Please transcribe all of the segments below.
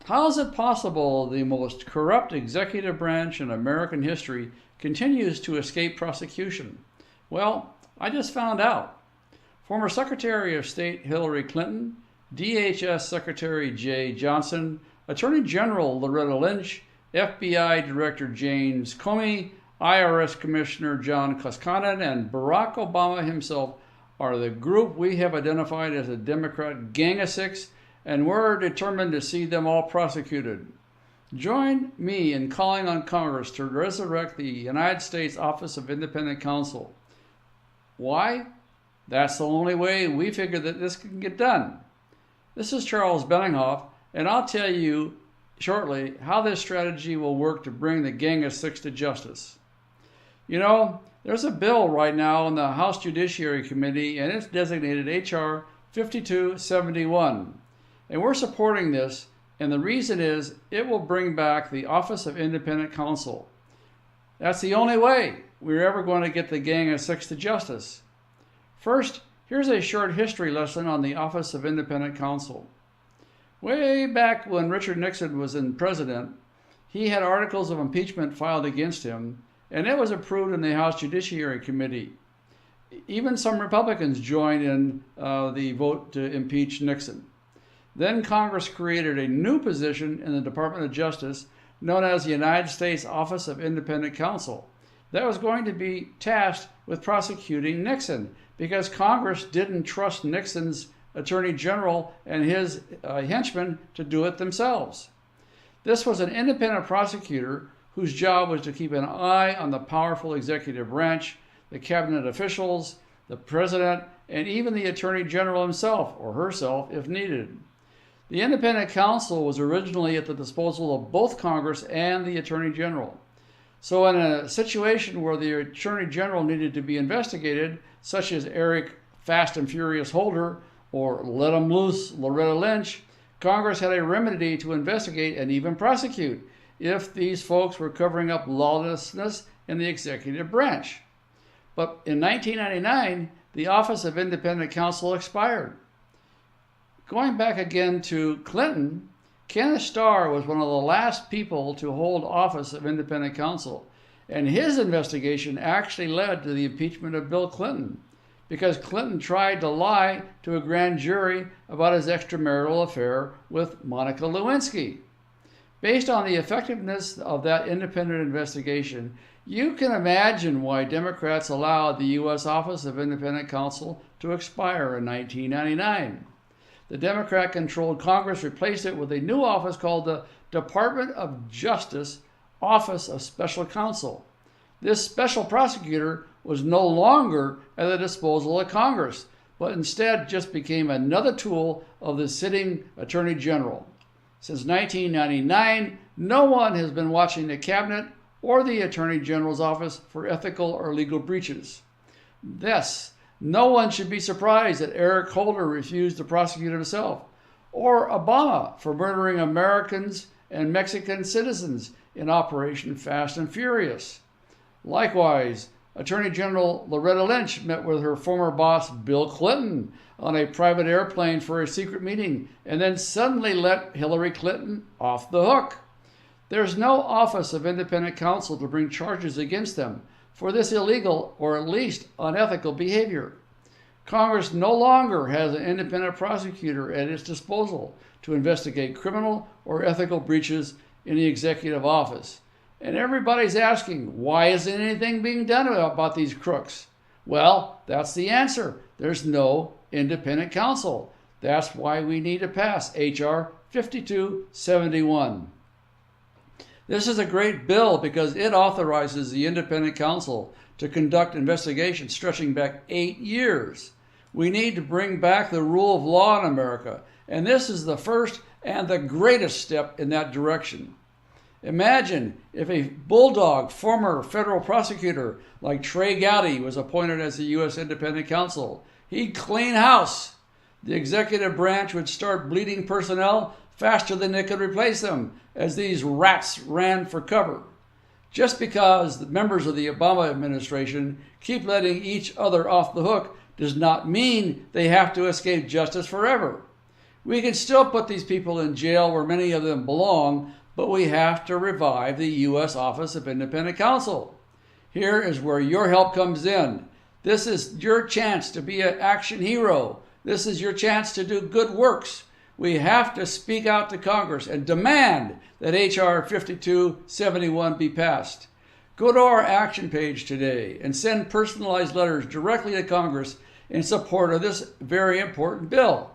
How is it possible the most corrupt executive branch in American history continues to escape prosecution? Well, I just found out. Former Secretary of State Hillary Clinton, DHS Secretary Jay Johnson, Attorney General Loretta Lynch, FBI Director James Comey, IRS Commissioner John Koskinen, and Barack Obama himself are the group we have identified as a Democrat Gang of Six, and we're determined to see them all prosecuted. Join me in calling on Congress to resurrect the United States Office of Independent Counsel. Why? That's the only way we figure that this can get done. This is Charles Benninghoff, and I'll tell you shortly how this strategy will work to bring the Gang of Six to justice. You know, there's a bill right now in the House Judiciary Committee, and it's designated H.R. 5271. And we're supporting this, and the reason is it will bring back the Office of Independent Counsel. That's the only way we're ever going to get the Gang of Six to justice. First, here's a short history lesson on the Office of Independent Counsel. Way back when Richard Nixon was president, he had articles of impeachment filed against him, and it was approved in the House Judiciary Committee. Even some Republicans joined in the vote to impeach Nixon. Then Congress created a new position in the Department of Justice known as the United States Office of Independent Counsel that was going to be tasked with prosecuting Nixon because Congress didn't trust Nixon's Attorney General and his henchmen to do it themselves. This was an independent prosecutor whose job was to keep an eye on the powerful executive branch, the cabinet officials, the president, and even the Attorney General himself or herself if needed. The independent counsel was originally at the disposal of both Congress and the Attorney General. So in a situation where the Attorney General needed to be investigated, such as Eric Fast and Furious Holder or Let 'em Loose Loretta Lynch, Congress had a remedy to investigate and even prosecute if these folks were covering up lawlessness in the executive branch. But in 1999, the Office of Independent Counsel expired. Going back again to Clinton, Kenneth Starr was one of the last people to hold office of independent counsel, and his investigation actually led to the impeachment of Bill Clinton because Clinton tried to lie to a grand jury about his extramarital affair with Monica Lewinsky. Based on the effectiveness of that independent investigation, you can imagine why Democrats allowed the U.S. Office of Independent Counsel to expire in 1999. The Democrat-controlled Congress replaced it with a new office called the Department of Justice Office of Special Counsel. This special prosecutor was no longer at the disposal of Congress, but instead just became another tool of the sitting Attorney General. Since 1999, no one has been watching the Cabinet or the Attorney General's office for ethical or legal breaches. Thus, no one should be surprised that Eric Holder refused to prosecute himself, or Obama for murdering Americans and Mexican citizens in Operation Fast and Furious. Likewise, Attorney General Loretta Lynch met with her former boss Bill Clinton on a private airplane for a secret meeting and then suddenly let Hillary Clinton off the hook. There's no Office of Independent Counsel to bring charges against them for this illegal or at least unethical behavior. Congress no longer has an independent prosecutor at its disposal to investigate criminal or ethical breaches in the executive office. And everybody's asking, why isn't anything being done about these crooks? Well, that's the answer. There's no independent counsel. That's why we need to pass H.R. 5271. This is a great bill because it authorizes the independent counsel to conduct investigations stretching back 8 years. We need to bring back the rule of law in America, and this is the first and the greatest step in that direction. Imagine if a bulldog former federal prosecutor like Trey Gowdy was appointed as the U.S. independent counsel. He'd clean house. The executive branch would start bleeding personnel faster than they could replace them as these rats ran for cover. Just because the members of the Obama administration keep letting each other off the hook does not mean they have to escape justice forever. We can still put these people in jail where many of them belong, but we have to revive the U.S. Office of Independent Counsel. Here is where your help comes in. This is your chance to be an action hero. This is your chance to do good works. We have to speak out to Congress and demand that H.R. 5271 be passed. Go to our action page today and send personalized letters directly to Congress in support of this very important bill.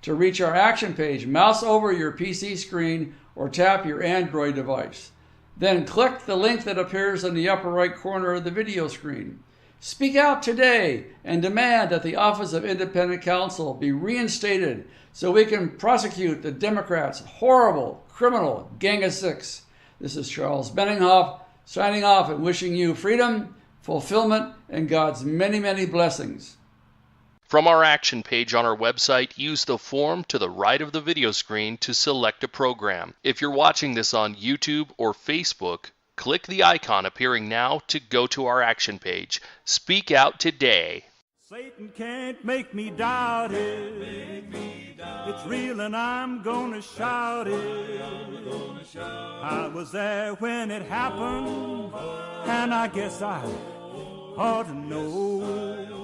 To reach our action page, mouse over your PC screen or tap your Android device. Then click the link that appears in the upper right corner of the video screen. Speak out today and demand that the Office of Independent Counsel be reinstated so we can prosecute the Democrats' horrible criminal Gang of Six. This is Charles Benninghoff signing off and wishing you freedom, fulfillment, and God's many, many blessings. From our action page on our website, use the form to the right of the video screen to select a program. If you're watching this on YouTube or Facebook, click the icon appearing now to go to our action page. Speak out today. Satan can't make me doubt it. It's real and I'm gonna shout it. I was there when it happened, and I guess I ought to know.